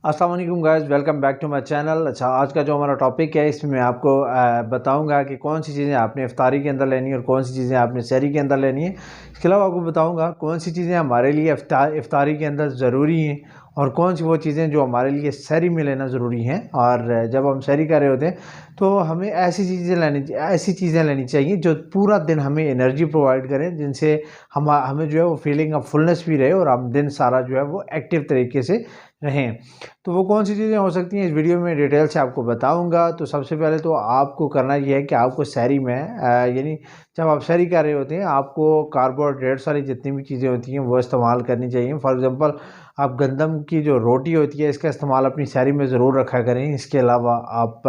अस्सलाम वालेकुम guys, welcome back to my channel. अच्छा, आज का जो हमारा टॉपिक है इसमें मैं आपको बताऊंगा कि कौन सी चीज़ें आपने इफ्तारी के अंदर लेनी है और कौन सी चीज़ें आपने सहरी के अंदर लेनी है। इसके अलावा आपको बताऊंगा कौन सी चीज़ें हमारे लिए इफ्तारी के अंदर ज़रूरी हैं और कौन सी वो चीज़ें जो हमारे लिए सहरी में लेना ज़रूरी हैं। और जब हम सहरी कर रहे होते हैं तो हमें ऐसी चीज़ें लेनी चाहिए जो पूरा दिन हमें एनर्जी प्रोवाइड करें, जिनसे हमें जो है वो फीलिंग ऑफ फुलनेस भी रहे और हम दिन सारा जो है वो एक्टिव तरीके से रहें। तो वो कौन सी चीज़ें हो सकती हैं इस वीडियो में डिटेल से आपको बताऊंगा। तो सबसे पहले तो आपको करना ये है कि आपको सहरी में यानी जब आप सहरी कर रहे होते हैं आपको कार्बोहाइड्रेट्स वाली जितनी भी चीज़ें होती हैं वो इस्तेमाल करनी चाहिए। फॉर एग्जांपल, आप गंदम की जो रोटी होती है इसका इस्तेमाल अपनी सहरी में ज़रूर रखा करें। इसके अलावा आप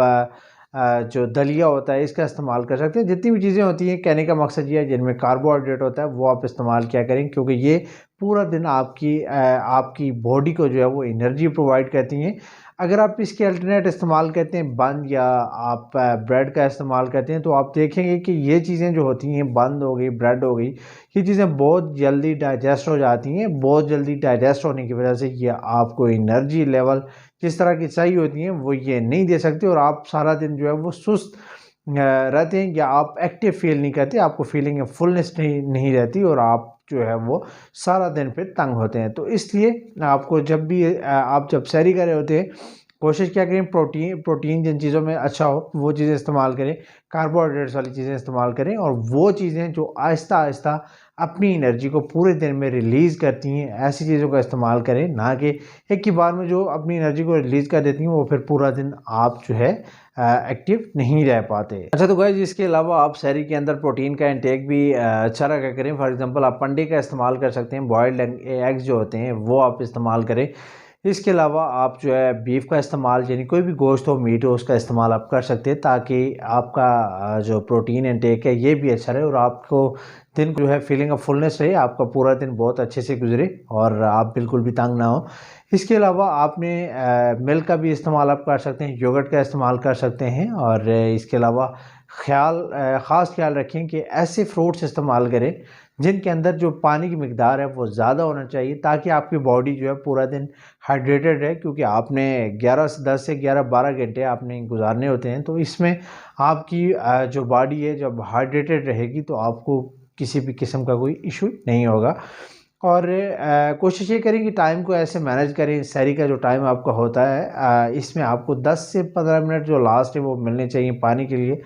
जो दलिया होता है इसका इस्तेमाल कर सकते हैं। जितनी भी चीज़ें होती हैं, कहने का मकसद ये है जिनमें कार्बोहाइड्रेट होता है वो आप इस्तेमाल किया करें, क्योंकि ये पूरा दिन आपकी बॉडी को जो है वो एनर्जी प्रोवाइड करती हैं। अगर आप इसके अल्टरनेट इस्तेमाल करते हैं बंद या आप ब्रेड का इस्तेमाल करते हैं तो आप देखेंगे कि ये चीज़ें जो होती हैं, बंद हो गई, ब्रेड हो गई, ये चीज़ें बहुत जल्दी डाइजेस्ट हो जाती हैं। बहुत जल्दी डाइजेस्ट होने की वजह से ये आपको एनर्जी लेवल जिस तरह की चाहिए होती हैं वो ये नहीं दे सकती और आप सारा दिन जो है वो सुस्त रहते हैं या आप एक्टिव फील नहीं करते, आपको फीलिंग फुलनेस नहीं रहती और आप जो है वो सारा दिन फिर तंग होते हैं। तो इसलिए आपको जब सहरी कर रहे होते हैं कोशिश क्या करें, प्रोटीन जिन चीज़ों में अच्छा हो वो चीज़ें इस्तेमाल करें, कार्बोहाइड्रेट्स वाली चीज़ें इस्तेमाल करें और वो चीज़ें जो आहिस्ता आहिस्ता अपनी एनर्जी को पूरे दिन में रिलीज़ करती हैं ऐसी चीज़ों का इस्तेमाल करें, ना कि एक ही बार में जो अपनी एनर्जी को रिलीज़ कर देती हैं वो फिर पूरा दिन आप जो है एक्टिव नहीं रह पाते। अच्छा, तो गाइस इसके अलावा आप सहरी के अंदर प्रोटीन का इंटेक भी अच्छा रखा करें। फॉर एग्जांपल, आप अंडे का इस्तेमाल कर सकते हैं, बॉयल्ड एग्स जो होते हैं वो आप इस्तेमाल करें। इसके अलावा आप जो है बीफ का इस्तेमाल, यानी कोई भी गोश्त हो, मीट हो, उसका इस्तेमाल आप कर सकते हैं ताकि आपका जो प्रोटीन इंटेक है ये भी अच्छा रहे और आपको दिन जो है फीलिंग ऑफ फुलनेस रहे, आपका पूरा दिन बहुत अच्छे से गुजरे और आप बिल्कुल भी तंग ना हो। इसके अलावा आपने मिल्क का भी इस्तेमाल आप कर सकते हैं, योगर्ट का इस्तेमाल कर सकते हैं और इसके अलावा ख़ास ख्याल रखें कि ऐसे फ्रूट्स इस्तेमाल करें जिनके अंदर जो पानी की मिकदार है वो ज़्यादा होना चाहिए ताकि आपकी बॉडी जो है पूरा दिन हाइड्रेटेड रहे, क्योंकि आपने 10 से 12 घंटे आपने गुजारने होते हैं। तो इसमें आपकी जो बॉडी है जब हाइड्रेटेड रहेगी तो आपको किसी भी किस्म का कोई इशू नहीं होगा। और कोशिश ये करें कि टाइम को ऐसे मैनेज करें, सहरी का जो टाइम आपका होता है इसमें आपको 10 से 15 मिनट जो लास्ट है वो मिलने चाहिए पानी के लिए,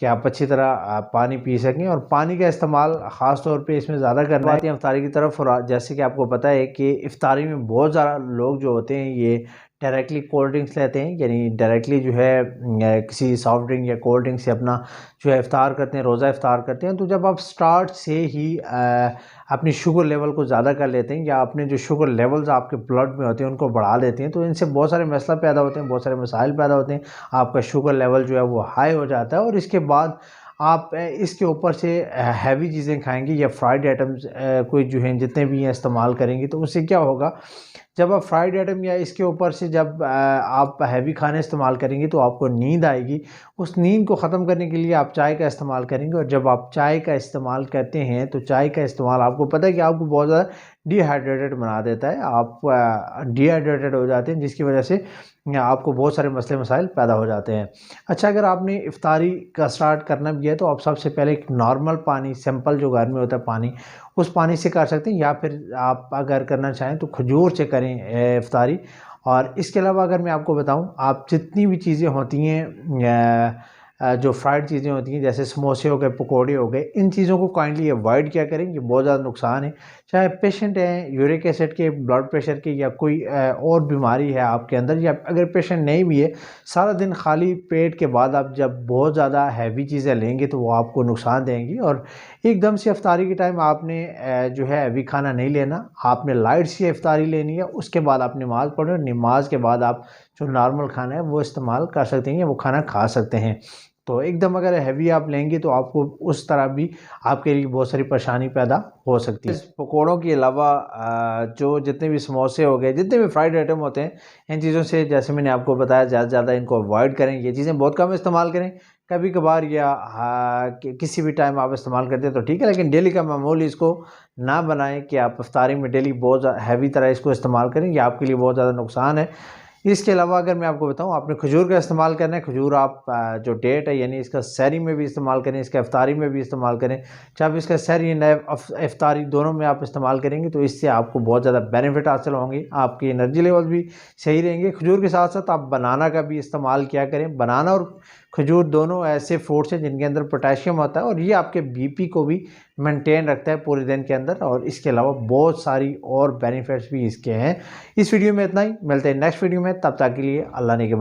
कि आप अच्छी तरह पानी पी सकें। और पानी का इस्तेमाल ख़ास तौर पे इसमें ज़्यादा करना है इफ्तारी की तरफ। और जैसे कि आपको पता है कि इफ्तारी में बहुत ज़्यादा लोग जो होते हैं ये डायरेक्टली कोल्ड ड्रिंक्स लेते हैं, यानी डायरेक्टली जो है किसी सॉफ्ट ड्रिंक या कोल्ड ड्रिंक से अपना जो है इफ्तार करते हैं, रोज़ा इफ्तार करते हैं। तो जब आप स्टार्ट से ही अपनी शुगर लेवल को ज़्यादा कर लेते हैं या अपने जो शुगर लेवल्स आपके ब्लड में होते हैं उनको बढ़ा देते हैं तो इनसे बहुत सारे मसला पैदा होते हैं, बहुत सारे मसाइल पैदा होते हैं। आपका शुगर लेवल जो है वो हाई हो जाता है और इसके बाद आप इसके ऊपर से हैवी चीज़ें खाएंगे या फ्राइड आइटम्स कोई जो हैं जितने भी हैं इस्तेमाल करेंगे तो उससे क्या होगा, जब आप फ्राइड आइटम या इसके ऊपर से जब आप हैवी खाने इस्तेमाल करेंगे तो आपको नींद आएगी। उस नींद को ख़त्म करने के लिए आप चाय का इस्तेमाल करेंगे और जब आप चाय का इस्तेमाल करते हैं तो चाय का इस्तेमाल आपको पता है कि आपको बहुत ज़्यादा डिहाइड्रेटेड बना देता है, आप डिहाइड्रेटेड हो जाते हैं जिसकी वजह से आपको बहुत सारे मसले मसाइल पैदा हो जाते हैं। अच्छा, अगर आपने इफ्तारी का स्टार्ट करना भी है तो आप सबसे पहले एक नॉर्मल पानी, सिंपल जो घर में होता है पानी, उस पानी से कर सकते हैं या फिर आप अगर करना चाहें तो खजूर से करें इफ्तारी। और इसके अलावा अगर मैं आपको बताऊं, आप जितनी भी चीज़ें होती हैं जो फ्राइड चीज़ें होती हैं जैसे समोसे हो गए, पकोड़े हो गए, इन चीज़ों को काइंडली अवॉइड किया करें, ये बहुत ज़्यादा नुकसान है। चाहे पेशेंट हैं यूरिक एसिड के, ब्लड प्रेशर के या कोई और बीमारी है आपके अंदर, या अगर पेशेंट नहीं भी है, सारा दिन खाली पेट के बाद आप जब बहुत ज़्यादा हैवी चीज़ें लेंगे तो वो आपको नुकसान देंगी। और एकदम से इफ्तारी के टाइम आपने जो है हैवी खाना नहीं लेना, आपने लाइट सी इफ्तारी लेनी है। उसके बाद आप नमाज़ पढ़ें, नमाज के बाद आप जो नॉर्मल खाना है वो इस्तेमाल कर सकते हैं या वो खाना खा सकते हैं। तो एकदम अगर हैवी आप लेंगे तो आपको उस तरह भी आपके लिए बहुत सारी परेशानी पैदा हो सकती है। इस पकौड़ों के अलावा जो जितने भी समोसे हो गए, जितने भी फ्राइड आइटम होते हैं, इन चीज़ों से जैसे मैंने आपको बताया ज़्यादा से ज़्यादा इनको अवॉइड करें, ये चीज़ें बहुत कम इस्तेमाल करें। कभी कभार या किसी भी टाइम आप इस्तेमाल करते हैं तो ठीक है, लेकिन डेली का मामूल इसको ना बनाएं कि आप इफ्तारी में डेली बहुत हैवी तरह इसको इस्तेमाल करें, ये आपके लिए बहुत ज़्यादा नुकसान है। इसके अलावा अगर मैं आपको बताऊं, आपने खजूर का इस्तेमाल करना है। खजूर आप जो डेट है यानी इसका सहरी में भी इस्तेमाल करें, इसका इफ्तारी में भी इस्तेमाल करें। चाहे आप इसका सहरी इफ्तारी दोनों में आप इस्तेमाल करेंगे तो इससे आपको बहुत ज़्यादा बेनिफिट हासिल होंगे, आपकी एनर्जी लेवल भी सही रहेंगे। खजूर के साथ साथ आप बनाना का भी इस्तेमाल किया करें। बनाना और खजूर दोनों ऐसे फ्रूट्स हैं जिनके अंदर पोटेशियम होता है और ये आपके बीपी को भी मेंटेन रखता है पूरे दिन के अंदर, और इसके अलावा बहुत सारी और बेनिफिट्स भी इसके हैं। इस वीडियो में इतना ही, मिलते हैं नेक्स्ट वीडियो में, तब तक के लिए अल्लाह ने के बाद।